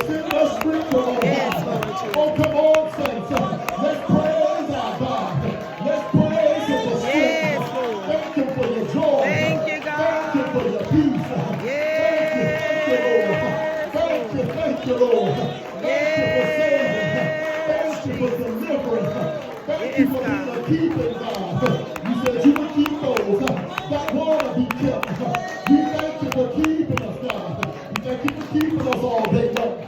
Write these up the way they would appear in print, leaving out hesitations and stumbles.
Send us strength, Lord. Yes, Lord Jesus. Oh, come on, saints. Let's praise our God. Let's praise Him for strength. Yes, Lord. Thank you for your joy. Thank you, Thank you for God. your peace. Yes, Thank you, Lord. thank you, Lord. Thank you for saving. Yes, Thank you for Jesus. delivering. Thank you Yes, for being God. a keeping God. You said you would keep those that want to be kept. We thank you for keeping us, God. We thank you for keeping us all day long.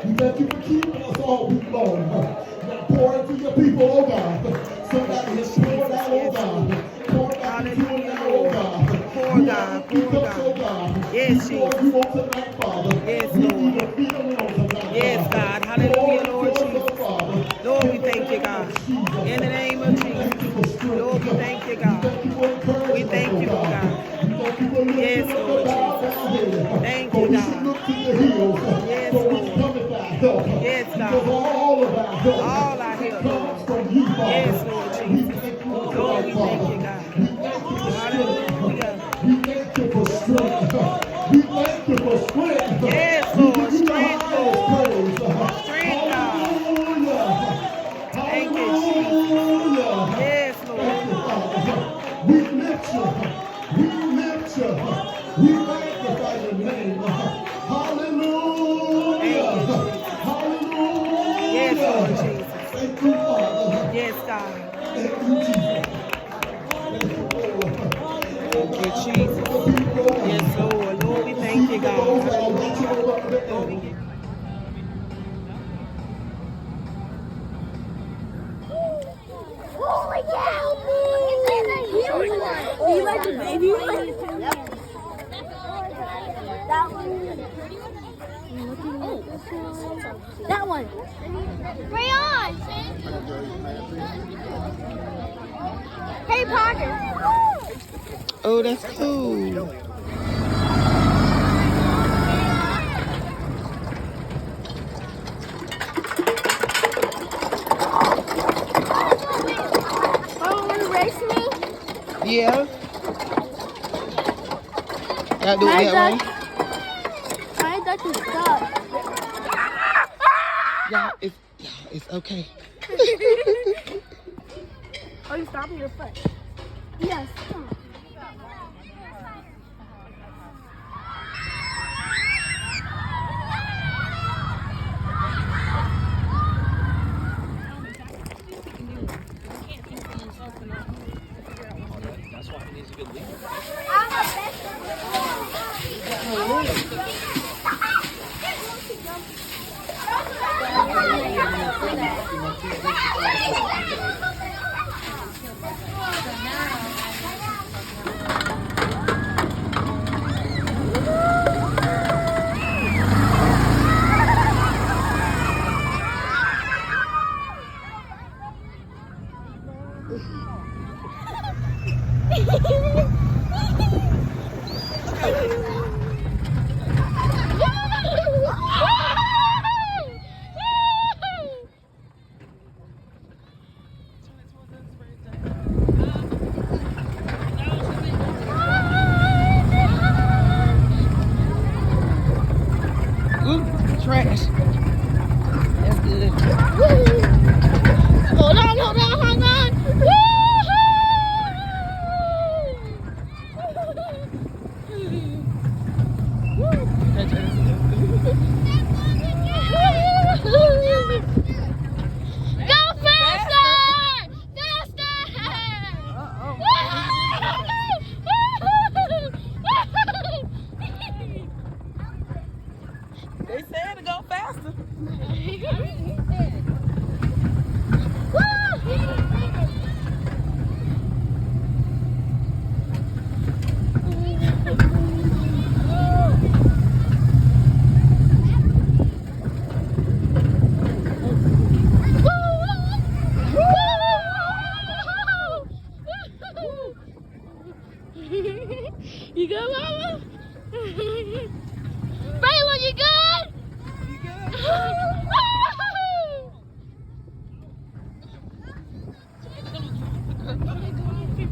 We thank you for keeping us all week long. Now pour into your people, oh God. Somebody has poured out, oh God. Pour back into them Hallelujah, now, oh Lord. God. Pour, We are God. empty Pour, cups, oh God. God. Yes, We pour Jesus. you on tonight, Father. Yes, We Lord. need a filling on tonight, Yes, God. God. Pour Hallelujah, into Lord us, oh Jesus. Father. Lord, we In the thank you, name God. of Jesus. In the name of We thank you for Jesus. strength. Lord, we thank you, We God. thank you for We encouraging us, thank oh you, oh God. God. We thank you for lifting Yes, up the Lord bowed Jesus. down head. Thank For you, we should God. look to the hills. Yes, For which Lord. cometh our help. Yes, Because God. all of our help All our it help, comes Lord. from you, Yes, Father. Lord And we Jesus. thank you on Lord, tonight, we thank you, Father. God. We thank you for Hallelujah. strength. We thank you for strength. We thank you for strength. Yes, We Lord. give you the Strength, highest Lord. praise. Strength, God. Hallelujah. Thank you, Jesus. Hallelujah. Yes, Thank you, Lord. Father. We lift you. We lift you. We magnify your name. Thank Hallelujah. you, Jesus. Yes, Hallelujah. Lord Jesus. Thank you, Father. Yes, God. Thank you, Jesus. Thank you, Lord. Oh Thank you, God, I pray for Jesus. the people, oh Yes, God. Lord. Lord, we thank you, Intercede for God. those that are watching Hallelujah. over the Lord, we enemy. give Holy cow! Are you like a baby one? Yep. That one. That one. Rayon! Harry Potter. Oh, that's cool. Oh, want to race me? Yeah. Gotta do it My that duck. way. My duck is stuck. It's okay. Oh, you stopping your foot? Yes. Ooh, trash. That's good. Hold on, hold on, hold on. Go faster! They said to go faster. You good, Mama? Braylon, you good? You good?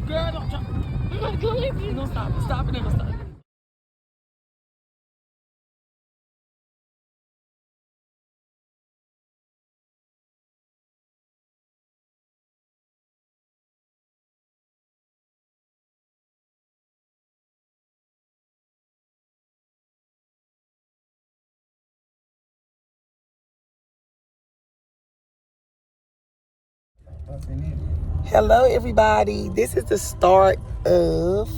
Girl, don't drop. I'm not going to. No, stop it. Stop it and stop it. Hello, everybody. This is the start of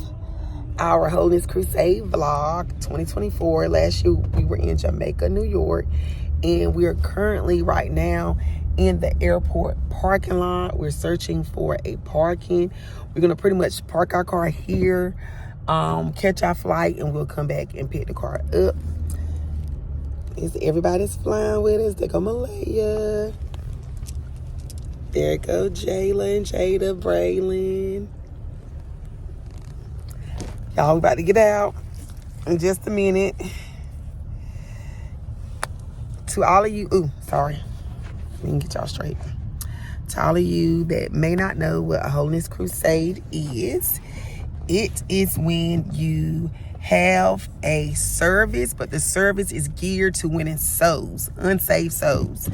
our Holiness Crusade vlog 2024. Last year we were in Jamaica, New York, and we are currently right now in the airport parking lot. We're searching for a parking. We're gonna pretty much park our car here, catch our flight, and we'll come back and pick the car up. Everybody's flying with us. There go Malaya. There go Jayla and Jada, Braylon. Y'all, we about to get out in just a minute. To all of you, sorry. We can get y'all straight. To all of you that may not know what a Holiness Crusade is, it is when you have a service, but the service is geared to winning souls, unsaved souls.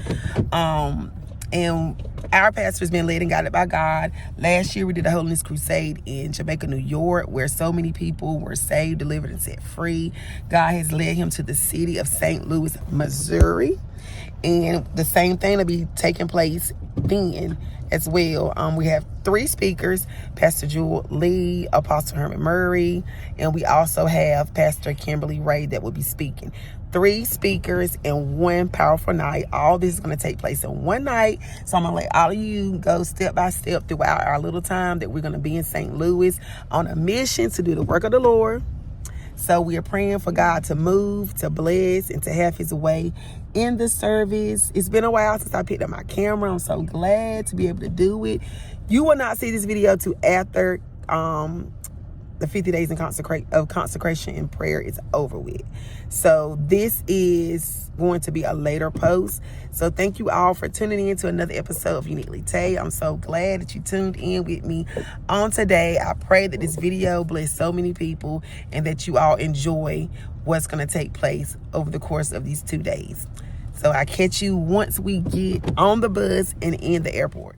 And our pastor has been led and guided by God. Last year we did a Holiness Crusade in Jamaica, New York, where so many people were saved, delivered, and set free. God has led him to the city of St. Louis, Missouri. And the same thing will be taking place then as well. We have 3 speakers: Pastor Jewel Lee, Apostle Herman Murray, and we also have Pastor Kimberly Ray that will be speaking. 3 speakers in one powerful night. All this is going to take place in one night. So I'm going to let all of you go step by step throughout our little time that we're going to be in St. Louis on a mission to do the work of the Lord. So we are praying for God to move, to bless, and to have his way in the service. It's been a while since I picked up my camera. I'm so glad to be able to do it. You will not see this video till after the 50 days of consecration and prayer is over with. So this is going to be a later post. So thank you all for tuning in to another episode of Uniquely Tay. I'm so glad that you tuned in with me on today. I pray that this video bless so many people and that you all enjoy what's going to take place over the course of these 2 days. So I catch you once we get on the bus and in the airport.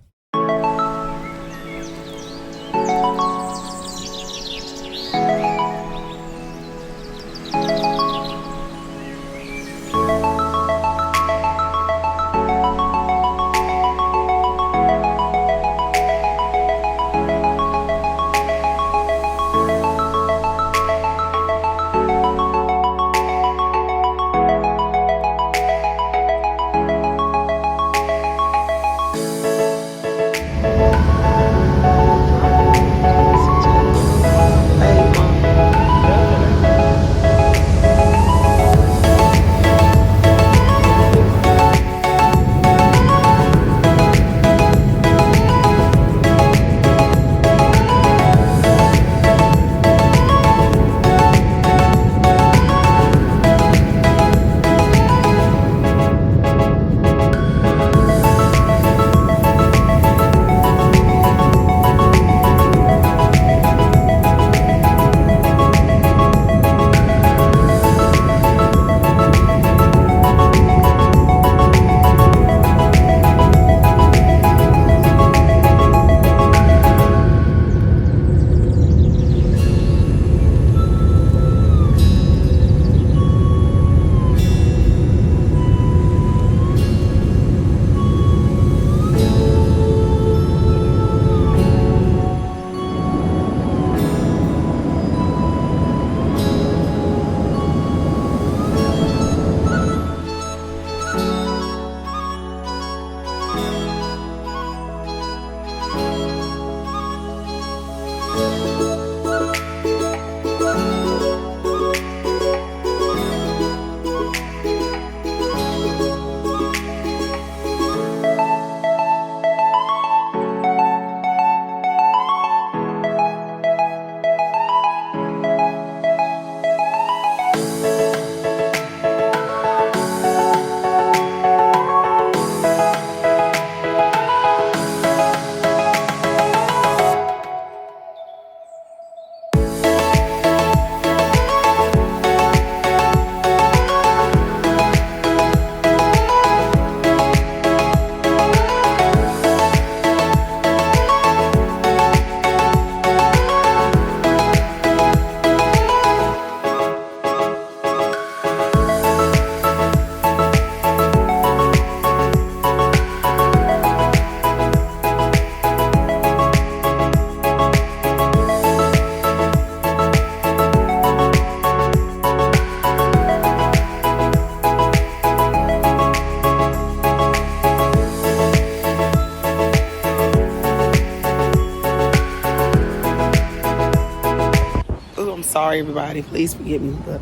everybody. Please forgive me, but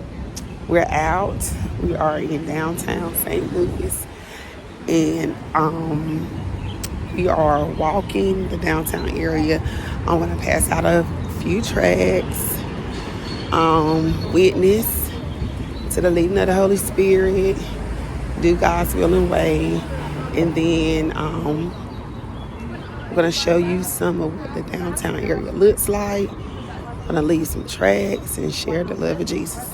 we're out. We are in downtown St. Louis, and we are walking the downtown area. I'm gonna pass out a few tracts, witness to the leading of the Holy Spirit, do God's will and way, and then I'm gonna show you some of what the downtown area looks like. I'm gonna leave some tracts and share the love of Jesus.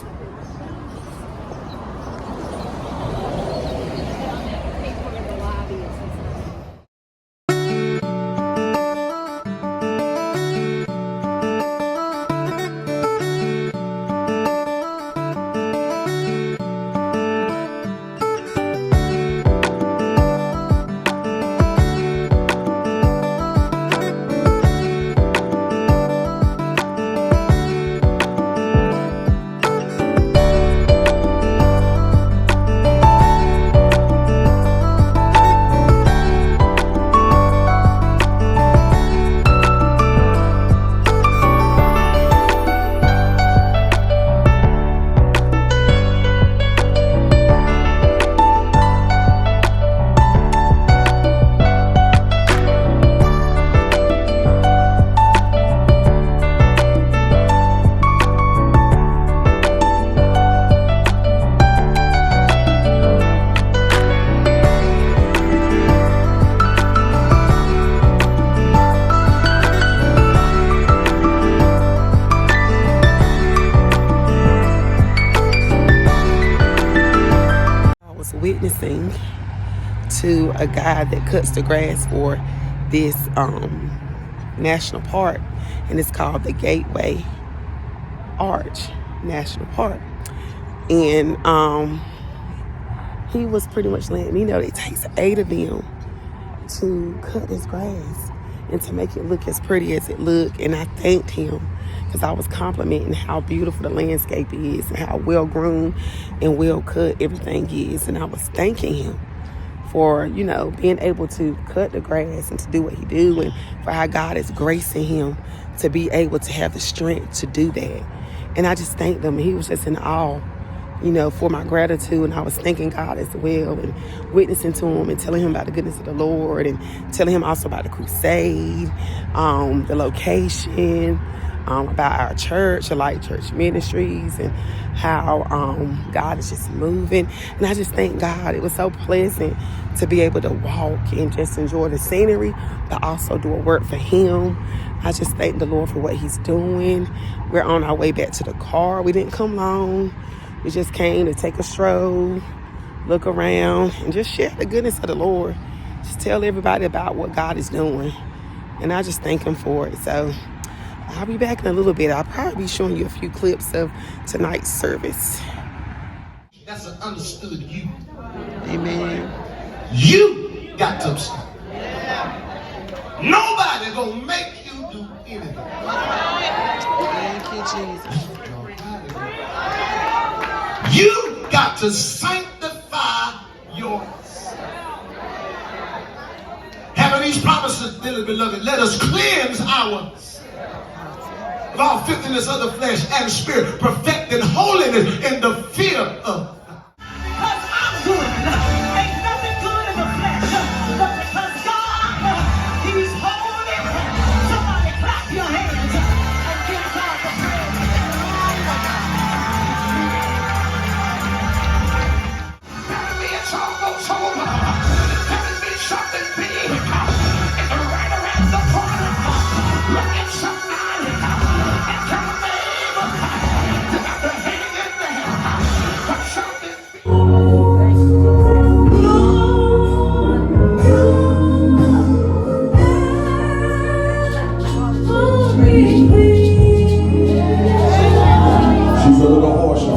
Witnessing to a guy that cuts the grass for this national park, and it's called the Gateway Arch National Park. And he was pretty much letting me know that it takes 8 of them to cut this grass and to make it look as pretty as it looked. And I thanked him because I was complimenting how beautiful the landscape is and how well groomed and well cut everything is. And I was thanking him for, you know, being able to cut the grass and to do what he do, and for how God is gracing him to be able to have the strength to do that. And I just thanked him, and he was just in awe, you know, for my gratitude. And I was thanking God as well, and witnessing to him and telling him about the goodness of the Lord, and telling him also about the crusade, the location, about our church, the Light Church Ministries, and how God is just moving. And I just thank God. It was so pleasant to be able to walk and just enjoy the scenery, but also do a work for him. I just thank the Lord for what he's doing. We're on our way back to the car. We didn't come long. We just came to take a stroll, look around, and just share the goodness of the Lord. Just tell everybody about what God is doing. And I just thank him for it. So I'll be back in a little bit. I'll probably be showing you a few clips of tonight's service. That's an understood you. Amen. You got to abstain. Nobody gonna make you do anything. Thank you, Jesus. You got to sanctify yourself. Having these promises, dearly beloved, let us cleanse ourselves of all filthiness of the flesh and spirit, perfecting holiness in the fear of God. Because I'm good. Ain't nothing good in the flesh. But because God, he's holy. Somebody clap your hands and give God the praise. Better be a chocolate soul. Better be something big. And right around the corner. Look at somebody and tell them, you got to hang in there. But something big. She's a little horse on.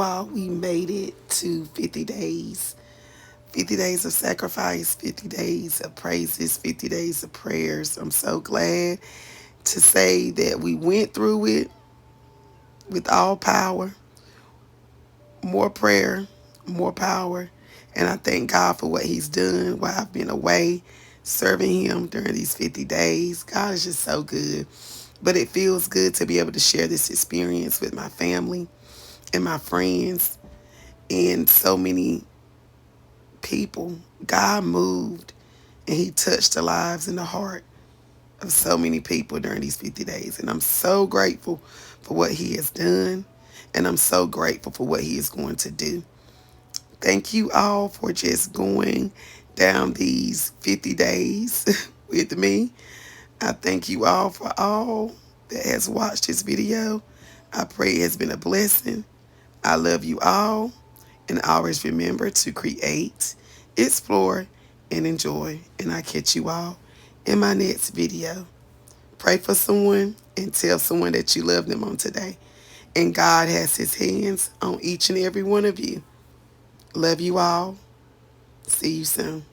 all, we made it to 50 days. 50 days of sacrifice, 50 days of praises, 50 days of prayers. I'm so glad to say that we went through it with all power, more prayer, more power. And I thank God for what he's done while I've been away serving him during these 50 days. God is just so good. But it feels good to be able to share this experience with my family and my friends and so many people. God moved and he touched the lives and the heart of so many people during these 50 days. And I'm so grateful for what he has done. And I'm so grateful for what he is going to do. Thank you all for just going down these 50 days with me. I thank you all for all that has watched this video. I pray it has been a blessing. I love you all. And always remember to create, explore, and enjoy. And I catch you all in my next video. Pray for someone and tell someone that you love them on today. And God has his hands on each and every one of you. Love you all. See you soon.